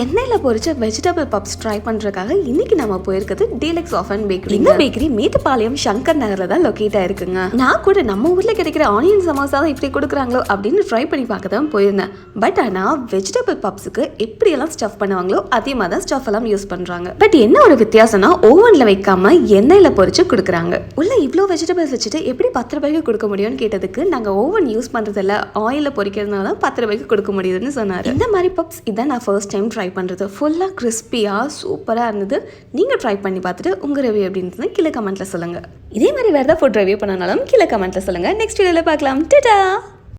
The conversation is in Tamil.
எண்ணெயில் பொரிச்ச வெஜிடபிள் பப்ஸ் ட்ரை பண்ணுறதுக்காக இன்னைக்கு நம்ம போயிருக்கிறது டீலக்ஸ் ஆஃபன் பேக்கரி. இந்த பேக்கரி மேட்டுப்பாளையம் சங்கர் நகரில் தான் லொக்கேட் ஆயிருக்குங்க. நான் கூட நம்ம ஊரில் கிடைக்கிற ஆனியன் சமோசா தான் இப்படி கொடுக்குறாங்களோ அப்படின்னு ட்ரை பண்ணி பார்க்க தான் போயிருந்தேன். பட் ஆனால் வெஜிடபிள் பப்ஸுக்கு எப்படியெல்லாம் ஸ்டஃப் பண்ணுவாங்களோ அதே மாதிரி தான் ஸ்டஃப் எல்லாம் யூஸ் பண்ணுறாங்க. பட் என்ன ஒரு வித்தியாசம்னா ஓவனில் வைக்காம எண்ணெயில் பொரிச்சு கொடுக்குறாங்க. உள்ள இவ்வளோ வெஜிடபிள்ஸ் வச்சுட்டு எப்படி 10 ரூபாய்க்கு கொடுக்க முடியும்னு கேட்டதுக்கு நாங்கள் ஓவன் யூஸ் பண்ணுறதில்ல, ஆயிலில் பொரிக்கிறதுனால 10 ரூபாய்க்கு கொடுக்க முடியுதுன்னு சொன்னார். இந்த மாதிரி பப்ஸ் இதான் நான் ஃபர்ஸ்ட் டைம் ட்ரை பண்ணுறது. ஃபுல்லாக கிறிஸ்பியாக சூப்பராக இருந்தது. நீங்கள் ட்ரை பண்ணி பார்த்துட்டு உங்கள் ரிவ்யூ அப்படின்றது கீழே கமெண்ட்டில் சொல்லுங்கள். இதே மாதிரி வேறு ஏதாவது ஃபுட் ரிவ்யூ பண்ணனாலும் கீழே கமெண்ட்டில் சொல்லுங்கள். நெக்ஸ்ட் வீடியோவில் பார்க்கலாம். டடா.